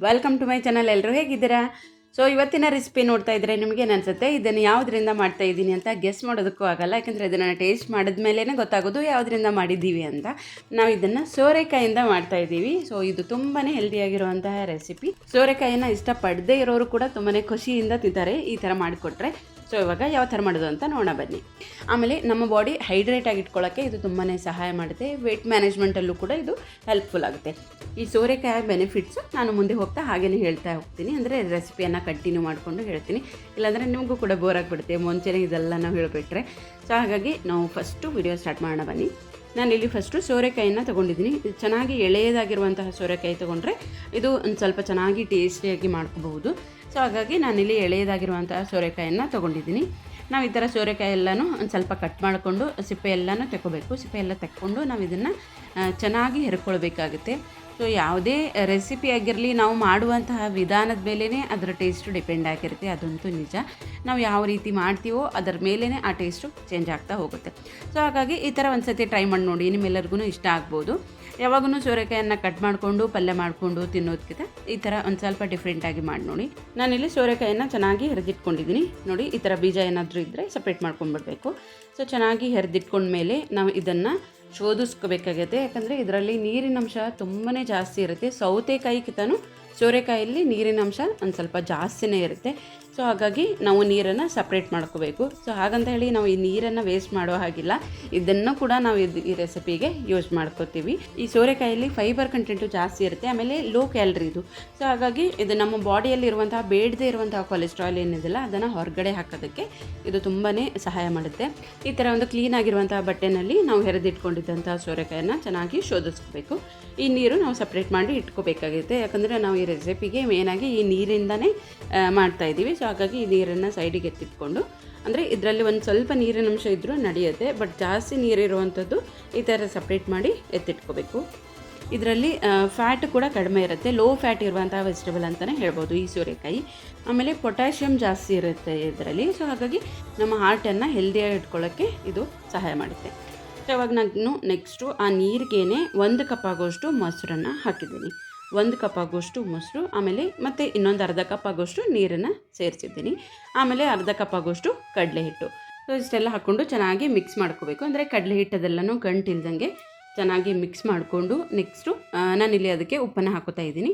Welcome to my channel. ಎಲ್ಲರೂ ಹೇಗಿದ್ದೀರಾ? So ಇವತ್ತಿನ ರೆಸಿಪಿ ನೋಡ್ತಾ ಇದ್ದರೆ ನಿಮಗೆ ಅನಿಸುತ್ತೆ ಇದನ್ನು ಯಾವುದರಿಂದ ಮಾಡ್ತಾ ಇದ್ದೀನಿ ಅಂತ ಗೆಸ್ ಮಾಡೋದಕ್ಕೂ ಆಗಲ್ಲ, ಯಾಕಂದರೆ ಇದನ್ನು ಟೇಸ್ಟ್ ಮಾಡಿದ ಮೇಲೇ ಗೊತ್ತಾಗೋದು ಯಾವುದರಿಂದ ಮಾಡಿದ್ದೀವಿ ಅಂತ. ನಾವು ಇದನ್ನು ಸೋರೆಕಾಯಿಂದ ಮಾಡ್ತಾ ಇದ್ದೀವಿ. ಸೊ ಇದು ತುಂಬಾ ಹೆಲ್ದಿಯಾಗಿರುವಂತಹ ರೆಸಿಪಿ. ಸೋರೆಕಾಯಿನ ಇಷ್ಟಪಡದೇ ಇರೋರು ಕೂಡ ತುಂಬಾ ಖುಷಿಯಿಂದ ತಿಂತಾರೆ ಈ ಥರ ಮಾಡಿಕೊಟ್ರೆ. ಸೊ ಇವಾಗ ಯಾವ ಥರ ಮಾಡೋದು ಅಂತ ನೋಡೋಣ ಬನ್ನಿ. ಆಮೇಲೆ ನಮ್ಮ ಬಾಡಿ ಹೈಡ್ರೇಟಾಗಿ ಇಟ್ಕೊಳ್ಳೋಕ್ಕೆ ಇದು ತುಂಬಾ ಸಹಾಯ ಮಾಡುತ್ತೆ. ವೆಯ್ಟ್ ಮ್ಯಾನೇಜ್ಮೆಂಟಲ್ಲೂ ಕೂಡ ಇದು ಹೆಲ್ಪ್ಫುಲ್ ಆಗುತ್ತೆ. ಈ ಸೋರೆಕಾಯಿ ಬೆನಿಫಿಟ್ಸು ನಾನು ಮುಂದೆ ಹೋಗ್ತಾ ಹಾಗೇ ಹೇಳ್ತಾ ಹೋಗ್ತೀನಿ, ಅಂದರೆ ರೆಸಿಪಿಯನ್ನು ಕಂಟಿನ್ಯೂ ಮಾಡಿಕೊಂಡು ಹೇಳ್ತೀನಿ. ಇಲ್ಲಾಂದರೆ ನಿಮಗೂ ಕೂಡ ಬೋರ್ ಆಗಿಬಿಡುತ್ತೆ ಮುಂಚೆನೇ ಇದೆಲ್ಲ ನಾವು ಹೇಳಿಬಿಟ್ರೆ. ಸೊ ಹಾಗಾಗಿ ನಾವು ಫಸ್ಟು ವಿಡಿಯೋ ಸ್ಟಾರ್ಟ್ ಮಾಡೋಣ ಬನ್ನಿ. ನಾನಿಲ್ಲಿ ಫಸ್ಟು ಸೋರೆಕಾಯಿನ ತೊಗೊಂಡಿದ್ದೀನಿ. ಇದು ಚೆನ್ನಾಗಿ ಎಳೆಯದಾಗಿರುವಂತಹ ಸೋರೆಕಾಯಿ ತೊಗೊಂಡ್ರೆ ಇದು ಒಂದು ಸ್ವಲ್ಪ ಚೆನ್ನಾಗಿ ಟೇಸ್ಟಿಯಾಗಿ ಮಾಡ್ಕೋಬಹುದು. ಸೊ ಹಾಗಾಗಿ ನಾನಿಲ್ಲಿ ಎಳೆಯದಾಗಿರುವಂತಹ ಸೋರೆಕಾಯನ್ನು ತೊಗೊಂಡಿದ್ದೀನಿ. ನಾವು ಈ ಥರ ಸೋರೆಕಾಯಿ ಎಲ್ಲನೂ ಒಂದು ಸ್ವಲ್ಪ ಕಟ್ ಮಾಡಿಕೊಂಡು ಸಿಪ್ಪೆ ಎಲ್ಲನೂ ತೆಕ್ಕೋಬೇಕು. ಸಿಪ್ಪೆ ಎಲ್ಲ ತೆಕ್ಕೊಂಡು ನಾವು ಇದನ್ನು ಚೆನ್ನಾಗಿ ಹೆರ್ಕೊಳ್ಬೇಕಾಗುತ್ತೆ. ಸೊ ಯಾವುದೇ ರೆಸಿಪಿ ಆಗಿರಲಿ ನಾವು ಮಾಡುವಂತಹ ವಿಧಾನದ ಮೇಲೇ ಅದರ ಟೇಸ್ಟು ಡಿಪೆಂಡ್ ಆಗಿರುತ್ತೆ, ಅದಂತೂ ನಿಜ. ನಾವು ಯಾವ ರೀತಿ ಮಾಡ್ತೀವೋ ಅದರ ಮೇಲೇ ಆ ಟೇಸ್ಟು ಚೇಂಜ್ ಆಗ್ತಾ ಹೋಗುತ್ತೆ. ಸೊ ಹಾಗಾಗಿ ಈ ಥರ ಒಂದು ಸತಿ ಟ್ರೈ ಮಾಡಿ ನೋಡಿ, ನಿಮ್ಮೆಲ್ಲರಿಗೂ ಇಷ್ಟ ಆಗ್ಬೋದು. ಯಾವಾಗೂ ಸೋರೆಕಾಯನ್ನು ಕಟ್ ಮಾಡಿಕೊಂಡು ಪಲ್ಯ ಮಾಡಿಕೊಂಡು ತಿನ್ನೋದಕ್ಕಿಂತ ಈ ಥರ ಒಂದು ಸ್ವಲ್ಪ ಡಿಫ್ರೆಂಟಾಗಿ ಮಾಡಿ ನೋಡಿ. ನಾನಿಲ್ಲಿ ಸೋರೆಕಾಯನ್ನು ಚೆನ್ನಾಗಿ ಹೆರೆದಿಟ್ಕೊಂಡಿದ್ದೀನಿ. ನೋಡಿ, ಈ ಥರ ಬೀಜ ಏನಾದರೂ ಇದ್ದರೆ ಸಪ್ರೇಟ್ ಮಾಡ್ಕೊಂಡ್ಬಿಡ್ಬೇಕು. ಸೊ ಚೆನ್ನಾಗಿ ಹೆರೆದಿಟ್ಕೊಂಡ್ಮೇಲೆ ನಾವು ಇದನ್ನು ಶೋಧಿಸ್ಕೋಬೇಕಾಗುತ್ತೆ, ಯಾಕಂದರೆ ಇದರಲ್ಲಿ ನೀರಿನಂಶ ತುಂಬಾ ಜಾಸ್ತಿ ಇರುತ್ತೆ. ಸೌತೆಕಾಯಿಗಿಂತನೂ ಸೋರೆಕಾಯಲ್ಲಿ ನೀರಿನಂಶ ಒಂದು ಸ್ವಲ್ಪ ಜಾಸ್ತಿನೇ ಇರುತ್ತೆ. ಸೊ ಹಾಗಾಗಿ ನಾವು ನೀರನ್ನು ಸಪ್ರೇಟ್ ಮಾಡ್ಕೋಬೇಕು. ಸೊ ಹಾಗಂತ ಹೇಳಿ ನಾವು ಈ ನೀರನ್ನು ವೇಸ್ಟ್ ಮಾಡೋ ಹಾಗಿಲ್ಲ, ಇದನ್ನು ಕೂಡ ನಾವು ಈ ರೆಸಿಪಿಗೆ ಯೂಸ್ ಮಾಡ್ಕೋತೀವಿ. ಈ ಸೋರೆಕಾಯಲ್ಲಿ ಫೈಬರ್ ಕಂಟೆಂಟು ಜಾಸ್ತಿ ಇರುತ್ತೆ, ಆಮೇಲೆ ಲೋ ಕ್ಯಾಲರಿ ಇದು. ಸೊ ಹಾಗಾಗಿ ಇದು ನಮ್ಮ ಬಾಡಿಯಲ್ಲಿ ಇರುವಂತಹ ಬೇಡದೇ ಇರುವಂತಹ ಕೊಲೆಸ್ಟ್ರಾಲ್ ಏನಿದೆಯಲ್ಲ ಅದನ್ನು ಹೊರಗಡೆ ಹಾಕೋದಕ್ಕೆ ಇದು ತುಂಬಾ ಸಹಾಯ ಮಾಡುತ್ತೆ. ಈ ಥರ ಒಂದು ಕ್ಲೀನ್ ಆಗಿರುವಂತಹ ಬಟ್ಟೆನಲ್ಲಿ ನಾವು ಹೆರೆದಿಟ್ಕೊಂಡಿದ್ದಂತಹ ಸೋರೆಕಾಯನ್ನು ಚೆನ್ನಾಗಿ ಶೋಧಿಸ್ಕೋಬೇಕು. ಈ ನೀರು ನಾವು ಸಪ್ರೇಟ್ ಮಾಡಿ ಇಟ್ಕೋಬೇಕಾಗುತ್ತೆ, ಯಾಕಂದರೆ ನಾವು ಈ ರೆಸಿಪಿಗೆ ಮೇನಾಗಿ ಈ ನೀರಿಂದನೇ ಮಾಡ್ತಾ ಇದ್ದೀವಿ. ಸೊ ಹಾಗಾಗಿ ಈ ನೀರನ್ನು ಸೈಡಿಗೆ ಎತ್ತಿಟ್ಕೊಂಡು, ಅಂದರೆ ಇದರಲ್ಲಿ ಒಂದು ಸ್ವಲ್ಪ ನೀರಿನಂಶ ಇದ್ದರೂ ನಡೆಯುತ್ತೆ, ಬಟ್ ಜಾಸ್ತಿ ನೀರಿರುವಂಥದ್ದು ಈ ಥರ ಸಪ್ರೇಟ್ ಮಾಡಿ ಎತ್ತಿಟ್ಕೋಬೇಕು. ಇದರಲ್ಲಿ ಫ್ಯಾಟ್ ಕೂಡ ಕಡಿಮೆ ಇರುತ್ತೆ, ಲೋ ಫ್ಯಾಟ್ ಇರುವಂಥ ವೆಜಿಟೇಬಲ್ ಅಂತಲೇ ಹೇಳ್ಬೋದು ಈ ಸೋರೆಕಾಯಿ. ಆಮೇಲೆ ಪೊಟ್ಯಾಷಿಯಮ್ ಜಾಸ್ತಿ ಇರುತ್ತೆ ಇದರಲ್ಲಿ. ಸೊ ಹಾಗಾಗಿ ನಮ್ಮ ಹಾರ್ಟನ್ನು ಹೆಲ್ದಿಯಾಗಿ ಇಟ್ಕೊಳ್ಳೋಕ್ಕೆ ಇದು ಸಹಾಯ ಮಾಡುತ್ತೆ. ಸೊ ಇವಾಗ ನಾನು ನೆಕ್ಸ್ಟು ಆ ನೀರಿಗೇನೆ 1 ಕಪ್ ಆಗೋಷ್ಟು ಮೊಸರನ್ನು ಹಾಕಿದ್ದೀನಿ. 1 ಕಪ್ ಆಗೋಷ್ಟು ಮೊಸರು, ಆಮೇಲೆ ಮತ್ತು ಇನ್ನೊಂದು ಅರ್ಧ ಕಪ್ ಆಗೋಷ್ಟು ನೀರನ್ನು ಸೇರಿಸಿದ್ದೀನಿ. ಆಮೇಲೆ ಅರ್ಧ ಕಪ್ ಆಗೋಷ್ಟು ಕಡಲೆ ಹಿಟ್ಟು. ಸೊ ಇಷ್ಟೆಲ್ಲ ಹಾಕ್ಕೊಂಡು ಚೆನ್ನಾಗಿ ಮಿಕ್ಸ್ ಮಾಡ್ಕೋಬೇಕು. ಅಂದರೆ ಕಡಲೆ ಹಿಟ್ಟದೆಲ್ಲನೂ ಗಂಟಿಲ್ದಂಗೆ ಚೆನ್ನಾಗಿ ಮಿಕ್ಸ್ ಮಾಡಿಕೊಂಡು ನೆಕ್ಸ್ಟು ನಾನಿಲ್ಲಿ ಅದಕ್ಕೆ ಉಪ್ಪನ್ನು ಹಾಕೋತಾ ಇದ್ದೀನಿ.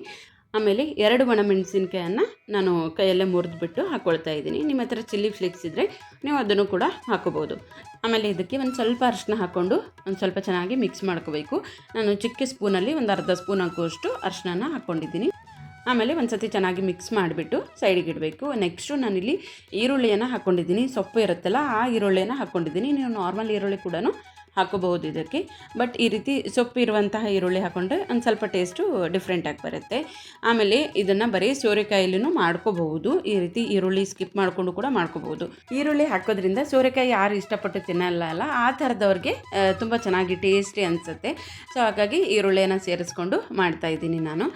ಆಮೇಲೆ 2 ಒಣಮೆಣಸಿನ್ಕಾಯನ್ನು ನಾನು ಕೈಯಲ್ಲೇ ಮುರಿದ್ಬಿಟ್ಟು ಹಾಕ್ಕೊಳ್ತಾ ಇದ್ದೀನಿ. ನಿಮ್ಮ ಹತ್ರ ಚಿಲ್ಲಿ ಫ್ಲೇಕ್ಸ್ ಇದ್ದರೆ ನೀವು ಅದನ್ನು ಕೂಡ ಹಾಕೋಬೋದು. ಆಮೇಲೆ ಇದಕ್ಕೆ ಒಂದು ಸ್ವಲ್ಪ ಅರಿಶಿನ ಹಾಕ್ಕೊಂಡು ಒಂದು ಸ್ವಲ್ಪ ಚೆನ್ನಾಗಿ ಮಿಕ್ಸ್ ಮಾಡ್ಕೋಬೇಕು. ನಾನು ಚಿಕ್ಕ ಸ್ಪೂನಲ್ಲಿ ಒಂದು ಅರ್ಧ ಸ್ಪೂನ್ ಆಗುವಷ್ಟು ಅರಿಶಿನ ಹಾಕ್ಕೊಂಡಿದ್ದೀನಿ. ಆಮೇಲೆ ಒಂದು ಸತಿ ಚೆನ್ನಾಗಿ ಮಿಕ್ಸ್ ಮಾಡಿಬಿಟ್ಟು ಸೈಡಿಗೆ ಇಡಬೇಕು. ನೆಕ್ಸ್ಟು ನಾನಿಲ್ಲಿ ಈರುಳ್ಳಿಯನ್ನು ಹಾಕ್ಕೊಂಡಿದ್ದೀನಿ. ಸೊಪ್ಪು ಇರುತ್ತಲ್ಲ ಆ ಈರುಳ್ಳಿಯನ್ನು ಹಾಕ್ಕೊಂಡಿದ್ದೀನಿ. ನೀವು ನಾರ್ಮಲ್ ಈರುಳ್ಳಿ ಕೂಡ ಹಾಕೋಬಹುದು ಇದಕ್ಕೆ, ಬಟ್ ಈ ರೀತಿ ಸೊಪ್ಪು ಇರುವಂತಹ ಈರುಳ್ಳಿ ಹಾಕ್ಕೊಂಡ್ರೆ ಒಂದು ಸ್ವಲ್ಪ ಟೇಸ್ಟು ಡಿಫ್ರೆಂಟಾಗಿ ಬರುತ್ತೆ. ಆಮೇಲೆ ಇದನ್ನು ಬರೀ ಸೋರೆಕಾಯಲ್ಲೂ ಮಾಡ್ಕೋಬಹುದು. ಈ ರೀತಿ ಈರುಳ್ಳಿ ಸ್ಕಿಪ್ ಮಾಡಿಕೊಂಡು ಕೂಡ ಮಾಡ್ಕೋಬಹುದು. ಈರುಳ್ಳಿ ಹಾಕೋದ್ರಿಂದ ಸೋರೆಕಾಯಿ ಯಾರು ಇಷ್ಟಪಟ್ಟು ತಿನ್ನಲ್ಲ ಆ ಥರದವ್ರಿಗೆ ತುಂಬ ಚೆನ್ನಾಗಿ ಟೇಸ್ಟಿ ಅನಿಸುತ್ತೆ. ಸೊ ಹಾಗಾಗಿ ಈರುಳ್ಳಿಯನ್ನು ಸೇರಿಸ್ಕೊಂಡು ಮಾಡ್ತಾ ಇದ್ದೀನಿ ನಾನು.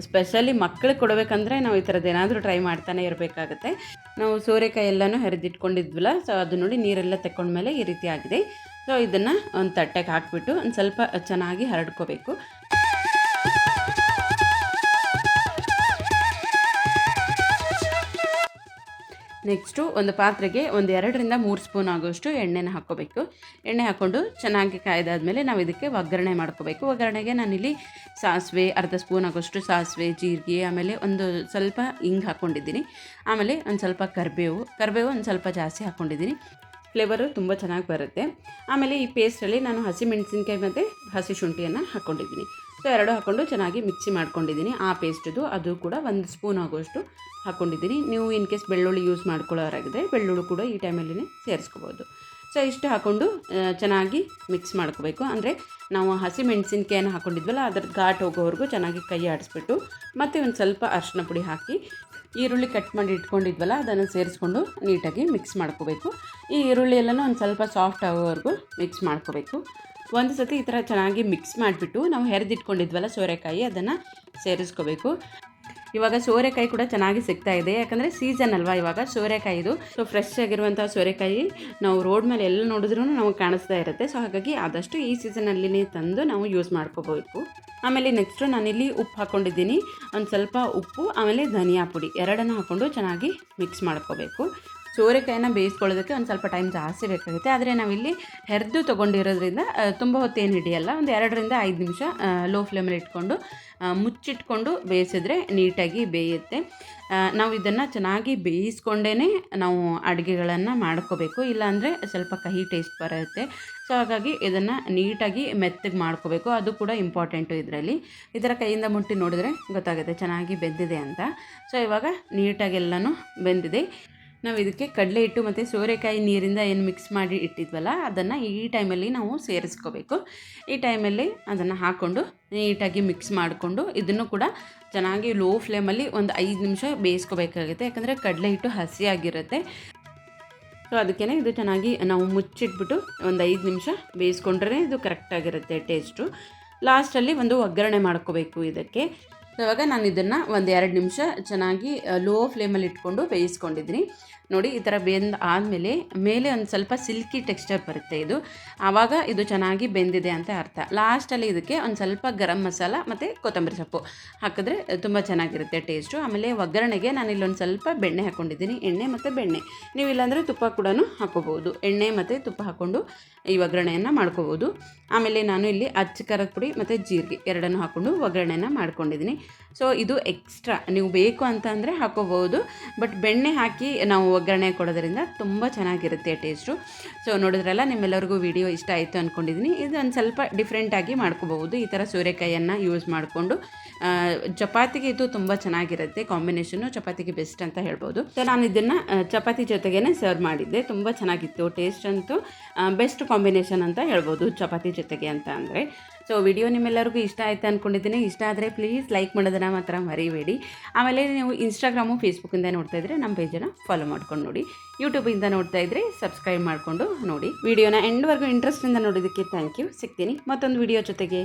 ಸ್ಪೆಷಲಿ ಮಕ್ಕಳಿಗೆ ಕೊಡಬೇಕಂದ್ರೆ ನಾವು ಈ ಥರದ್ದು ಏನಾದರೂ ಟ್ರೈ ಮಾಡ್ತಾನೆ ಇರಬೇಕಾಗುತ್ತೆ. ನಾವು ಸೋರೆಕಾಯಿ ಎಲ್ಲನೂ ಹೆರೆದಿಟ್ಕೊಂಡಿದ್ವಲ್ಲ, ಸೊ ಅದು ನೋಡಿ ನೀರೆಲ್ಲ ತೆಕ್ಕೊಂಡ್ಮೇಲೆ ಈ ರೀತಿ ಆಗಿದೆ. ಸೊ ಇದನ್ನು ಒಂದು ತಟ್ಟೆಗೆ ಹಾಕಿಬಿಟ್ಟು ಒಂದು ಸ್ವಲ್ಪ ಚೆನ್ನಾಗಿ ಹರಡ್ಕೋಬೇಕು. ನೆಕ್ಸ್ಟು ಒಂದು ಪಾತ್ರೆಗೆ ಒಂದು 2ರಿಂದ 3 ಸ್ಪೂನ್ ಆಗೋಷ್ಟು ಎಣ್ಣೆನ ಹಾಕ್ಕೋಬೇಕು. ಎಣ್ಣೆ ಹಾಕ್ಕೊಂಡು ಚೆನ್ನಾಗಿ ಕಾಯ್ದಾದ್ಮೇಲೆ ನಾವು ಇದಕ್ಕೆ ಒಗ್ಗರಣೆ ಮಾಡ್ಕೋಬೇಕು. ಒಗ್ಗರಣೆಗೆ ನಾನಿಲ್ಲಿ ಸಾಸಿವೆ, ಅರ್ಧ ಸ್ಪೂನ್ ಆಗೋಷ್ಟು ಸಾಸಿವೆ, ಜೀರಿಗೆ, ಆಮೇಲೆ ಒಂದು ಸ್ವಲ್ಪ ಹಿಂಗೆ ಹಾಕ್ಕೊಂಡಿದ್ದೀನಿ. ಆಮೇಲೆ ಒಂದು ಸ್ವಲ್ಪ ಕರಿಬೇವು ಒಂದು ಸ್ವಲ್ಪ ಜಾಸ್ತಿ ಹಾಕ್ಕೊಂಡಿದ್ದೀನಿ. ಫ್ಲೇವರು ತುಂಬ ಚೆನ್ನಾಗಿ ಬರುತ್ತೆ. ಆಮೇಲೆ ಈ ಪೇಸ್ಟಲ್ಲಿ ನಾನು ಹಸಿಮೆಣಸಿನ್ಕಾಯಿ ಮತ್ತು ಹಸಿ ಶುಂಠಿಯನ್ನು ಹಾಕ್ಕೊಂಡಿದ್ದೀನಿ. ಸೊ 2 ಹಾಕ್ಕೊಂಡು ಚೆನ್ನಾಗಿ ಮಿಕ್ಸಿ ಮಾಡ್ಕೊಂಡಿದ್ದೀನಿ. ಆ ಪೇಸ್ಟದು ಅದು ಕೂಡ 1 ಸ್ಪೂನ್ ಆಗೋಷ್ಟು ಹಾಕ್ಕೊಂಡಿದ್ದೀನಿ. ನೀವು ಇನ್ ಕೇಸ್ ಬೆಳ್ಳುಳ್ಳಿ ಯೂಸ್ ಮಾಡ್ಕೊಳ್ಳೋರಾಗಿದ್ದರೆ ಬೆಳ್ಳುಳ್ಳಿ ಕೂಡ ಈ ಟೈಮಲ್ಲಿ ಸೇರಿಸ್ಕೋಬೋದು. ಸೊ ಇಷ್ಟು ಹಾಕ್ಕೊಂಡು ಚೆನ್ನಾಗಿ ಮಿಕ್ಸ್ ಮಾಡ್ಕೋಬೇಕು. ಅಂದರೆ ನಾವು ಹಸಿ ಮೆಣಸಿನ್ಕಾಯನ್ನು ಹಾಕ್ಕೊಂಡಿದ್ವಲ್ಲ ಅದ್ರ ಘಾಟ್ ಹೋಗೋವರೆಗೂ ಚೆನ್ನಾಗಿ ಕೈ ಆಡಿಸ್ಬಿಟ್ಟು ಮತ್ತು ಒಂದು ಸ್ವಲ್ಪ ಅರಿಶಿನ ಪುಡಿ ಹಾಕಿ ಈರುಳ್ಳಿ ಕಟ್ ಮಾಡಿ ಇಟ್ಕೊಂಡಿದ್ವಲ್ಲ ಅದನ್ನು ಸೇರಿಸ್ಕೊಂಡು ನೀಟಾಗಿ ಮಿಕ್ಸ್ ಮಾಡ್ಕೋಬೇಕು. ಈ ಈರುಳ್ಳಿ ಎಲ್ಲನೂ ಒಂದು ಸ್ವಲ್ಪ ಸಾಫ್ಟ್ ಆಗೋವರೆಗೂ ಮಿಕ್ಸ್ ಮಾಡ್ಕೋಬೇಕು. ಒಂದು ಸತಿ ಈ ಥರ ಚೆನ್ನಾಗಿ ಮಿಕ್ಸ್ ಮಾಡಿಬಿಟ್ಟು ನಾವು ಹೆರೆದಿಟ್ಕೊಂಡಿದ್ವಲ್ಲ ಸೋರೆಕಾಯಿ ಅದನ್ನು ಸೇರಿಸ್ಕೋಬೇಕು. ಇವಾಗ ಸೋರೆಕಾಯಿ ಕೂಡ ಚೆನ್ನಾಗಿ ಸಿಗ್ತಾ ಇದೆ, ಯಾಕಂದರೆ ಸೀಸನ್ ಅಲ್ವಾ ಇವಾಗ ಸೋರೆಕಾಯಿದು. ಸೊ ಫ್ರೆಶ್ ಆಗಿರುವಂಥ ಸೋರೆಕಾಯಿ ನಾವು ರೋಡ್ ಮೇಲೆ ಎಲ್ಲ ನೋಡಿದ್ರೂ ನಮಗೆ ಕಾಣಿಸ್ತಾ ಇರುತ್ತೆ. ಸೊ ಹಾಗಾಗಿ ಆದಷ್ಟು ಈ ಸೀಸನಲ್ಲಿನೇ ತಂದು ನಾವು ಯೂಸ್ ಮಾಡ್ಕೋಬೇಕು. ಆಮೇಲೆ ನೆಕ್ಸ್ಟು ನಾನಿಲ್ಲಿ ಉಪ್ಪು ಹಾಕ್ಕೊಂಡಿದ್ದೀನಿ, ಒಂದು ಸ್ವಲ್ಪ ಉಪ್ಪು ಆಮೇಲೆ ಧನಿಯಾ ಪುಡಿ ಎರಡನ್ನು ಹಾಕ್ಕೊಂಡು ಚೆನ್ನಾಗಿ ಮಿಕ್ಸ್ ಮಾಡ್ಕೋಬೇಕು. ಸೋರೆಕಾಯಿನ ಬೇಯಿಸ್ಕೊಳ್ಳೋದಕ್ಕೆ ಒಂದು ಸ್ವಲ್ಪ ಟೈಮ್ ಜಾಸ್ತಿ ಬೇಕಾಗುತ್ತೆ, ಆದರೆ ನಾವಿಲ್ಲಿ ಹೆರ್ದು ತೊಗೊಂಡಿರೋದ್ರಿಂದ ತುಂಬ ಹೊತ್ತೇನು ಹಿಡಿಯಲ್ಲ. ಒಂದು 2-5 ನಿಮಿಷ ಲೋ ಫ್ಲೇಮಲ್ಲಿ ಇಟ್ಕೊಂಡು ಮುಚ್ಚಿಟ್ಕೊಂಡು ಬೇಯಿಸಿದ್ರೆ ನೀಟಾಗಿ ಬೇಯುತ್ತೆ. ನಾವು ಇದನ್ನು ಚೆನ್ನಾಗಿ ಬೇಯಿಸ್ಕೊಂಡೇ ನಾವು ಅಡುಗೆಗಳನ್ನು ಮಾಡ್ಕೋಬೇಕು, ಇಲ್ಲಾಂದರೆ ಸ್ವಲ್ಪ ಕಹಿ ಟೇಸ್ಟ್ ಬರುತ್ತೆ. ಸೊ ಹಾಗಾಗಿ ಇದನ್ನು ನೀಟಾಗಿ ಮೆತ್ತಗೆ ಮಾಡ್ಕೋಬೇಕು, ಅದು ಕೂಡ ಇಂಪಾರ್ಟೆಂಟು ಇದರಲ್ಲಿ. ಈ ಥರ ಕೈಯಿಂದ ಮುಟ್ಟಿ ನೋಡಿದ್ರೆ ಗೊತ್ತಾಗುತ್ತೆ ಚೆನ್ನಾಗಿ ಬೆಂದಿದೆ ಅಂತ. ಸೊ ಇವಾಗ ನೀಟಾಗಿ ಎಲ್ಲನೂ ಬೆಂದಿದೆ. ನಾವು ಇದಕ್ಕೆ ಕಡಲೆ ಹಿಟ್ಟು ಮತ್ತು ಸೋರೆಕಾಯಿ ನೀರಿಂದ ಏನು ಮಿಕ್ಸ್ ಮಾಡಿ ಇಟ್ಟಿದ್ವಲ್ಲ ಅದನ್ನು ಈ ಟೈಮಲ್ಲಿ ನಾವು ಸೇರಿಸ್ಕೋಬೇಕು. ಈ ಟೈಮಲ್ಲಿ ಅದನ್ನು ಹಾಕ್ಕೊಂಡು ನೀಟಾಗಿ ಮಿಕ್ಸ್ ಮಾಡಿಕೊಂಡು ಇದನ್ನು ಕೂಡ ಚೆನ್ನಾಗಿ ಲೋ ಫ್ಲೇಮಲ್ಲಿ ಒಂದು 5 ನಿಮಿಷ ಬೇಯಿಸ್ಕೋಬೇಕಾಗುತ್ತೆ, ಯಾಕಂದರೆ ಕಡಲೆ ಹಿಟ್ಟು ಹಸಿಯಾಗಿರುತ್ತೆ. ಸೊ ಅದಕ್ಕೇ ಇದು ಚೆನ್ನಾಗಿ ನಾವು ಮುಚ್ಚಿಟ್ಬಿಟ್ಟು ಒಂದು 5 ನಿಮಿಷ ಬೇಯಿಸ್ಕೊಂಡ್ರೆ ಇದು ಕರೆಕ್ಟಾಗಿರುತ್ತೆ ಟೇಸ್ಟು. ಲಾಸ್ಟಲ್ಲಿ ಒಂದು ಒಗ್ಗರಣೆ ಮಾಡ್ಕೋಬೇಕು ಇದಕ್ಕೆ. ಇವಾಗ ನಾನು ಇದನ್ನು ಒಂದು 2 ನಿಮಿಷ ಚೆನ್ನಾಗಿ ಲೋ ಫ್ಲೇಮಲ್ಲಿ ಇಟ್ಕೊಂಡು ಬೇಯಿಸ್ಕೊಂಡಿದ್ದೀನಿ. ನೋಡಿ ಈ ಥರ ಬೆಂದು ಆದಮೇಲೆ ಮೇಲೆ ಒಂದು ಸ್ವಲ್ಪ ಸಿಲ್ಕಿ ಟೆಕ್ಸ್ಚರ್ ಬರುತ್ತೆ, ಇದು ಆವಾಗ ಇದು ಚೆನ್ನಾಗಿ ಬೆಂದಿದೆ ಅಂತ ಅರ್ಥ. ಲಾಸ್ಟಲ್ಲಿ ಇದಕ್ಕೆ ಒಂದು ಸ್ವಲ್ಪ ಗರಂ ಮಸಾಲ ಮತ್ತು ಕೊತ್ತಂಬರಿ ಸೊಪ್ಪು ಹಾಕಿದ್ರೆ ತುಂಬ ಚೆನ್ನಾಗಿರುತ್ತೆ ಟೇಸ್ಟು. ಆಮೇಲೆ ಒಗ್ಗರಣೆಗೆ ನಾನು ಇಲ್ಲೊಂದು ಸ್ವಲ್ಪ ಬೆಣ್ಣೆ ಹಾಕ್ಕೊಂಡಿದ್ದೀನಿ, ಎಣ್ಣೆ ಮತ್ತು ಬೆಣ್ಣೆ. ನೀವು ಇಲ್ಲಾಂದರೆ ತುಪ್ಪ ಕೂಡ ಹಾಕ್ಕೋಬೋದು. ಎಣ್ಣೆ ಮತ್ತು ತುಪ್ಪ ಹಾಕ್ಕೊಂಡು ಈ ಒಗ್ಗರಣೆಯನ್ನು ಮಾಡ್ಕೋಬೋದು. ಆಮೇಲೆ ನಾನು ಇಲ್ಲಿ ಅಚ್ಚ ಖಾರದ ಪುಡಿ ಮತ್ತು ಜೀರಿಗೆ ಎರಡನ್ನು ಹಾಕ್ಕೊಂಡು ಒಗ್ಗರಣೆನ ಮಾಡ್ಕೊಂಡಿದ್ದೀನಿ. ಸೊ ಇದು ಎಕ್ಸ್ಟ್ರಾ, ನೀವು ಬೇಕು ಅಂತ ಅಂದರೆ ಹಾಕ್ಕೋಬೋದು, ಬಟ್ ಬೆಣ್ಣೆ ಹಾಕಿ ನಾವು ಒಗ್ಗರಣೆ ಕೊಡೋದ್ರಿಂದ ತುಂಬ ಚೆನ್ನಾಗಿರುತ್ತೆ ಟೇಸ್ಟು. ಸೊ ನೋಡಿದ್ರಲ್ಲ, ನಿಮ್ಮೆಲ್ಲರಿಗೂ ವಿಡಿಯೋ ಇಷ್ಟ ಆಯಿತು ಅಂದ್ಕೊಂಡಿದ್ದೀನಿ. ಇದು ಒಂದು ಸ್ವಲ್ಪ ಡಿಫ್ರೆಂಟಾಗಿ ಮಾಡ್ಕೋಬಹುದು. ಈ ಥರ ಸೋರೆಕಾಯಿಯನ್ನು ಯೂಸ್ ಮಾಡಿಕೊಂಡು ಚಪಾತಿಗೆ ಇದು ತುಂಬ ಚೆನ್ನಾಗಿರುತ್ತೆ, ಕಾಂಬಿನೇಷನ್ನು ಚಪಾತಿಗೆ ಬೆಸ್ಟ್ ಅಂತ ಹೇಳ್ಬೋದು. ಸೊ ನಾನು ಇದನ್ನು ಚಪಾತಿ ಜೊತೆಗೇ ಸರ್ವ್ ಮಾಡಿದ್ದೆ, ತುಂಬ ಚೆನ್ನಾಗಿತ್ತು. ಟೇಸ್ಟ್ ಅಂತೂ ಬೆಸ್ಟ್ ಕಾಂಬಿನೇಷನ್ ಅಂತ ಹೇಳ್ಬೋದು ಚಪಾತಿ ಜೊತೆಗೆ ಅಂತ ಅಂದರೆ. ಸೊ ವಿಡಿಯೋ ನಿಮ್ಮೆಲ್ಲರಿಗೂ ಇಷ್ಟ ಆಯಿತು ಅಂದ್ಕೊಂಡಿದ್ದೀನಿ. ಇಷ್ಟ ಆದರೆ ಪ್ಲೀಸ್ ಲೈಕ್ ಮಾಡೋದನ್ನು ಮಾತ್ರ ಮರಿಬೇಡಿ. ಆಮೇಲೆ ನೀವು ಇನ್ಸ್ಟಾಗ್ರಾಮು ಫೇಸ್ಬುಕ್ಕಿಂದ ನೋಡ್ತಾ ಇದ್ದರೆ ನಮ್ಮ ಪೇಜನ್ನು ಫಾಲೋ ಮಾಡ್ಕೊಂಡು ನೋಡಿ. ಯೂಟ್ಯೂಬಿಂದ ನೋಡ್ತಾ ಇದ್ದರೆ ಸಬ್ಸ್ಕ್ರೈಬ್ ಮಾಡಿಕೊಂಡು ನೋಡಿ. ವಿಡಿಯೋನ ಎಂಡ್ವರೆಗೂ ಇಂಟ್ರೆಸ್ಟಿಂದ ನೋಡೋದಕ್ಕೆ ಥ್ಯಾಂಕ್ ಯು. ಸಿಗ್ತೀನಿ ಮತ್ತೊಂದು ವಿಡಿಯೋ ಜೊತೆಗೆ.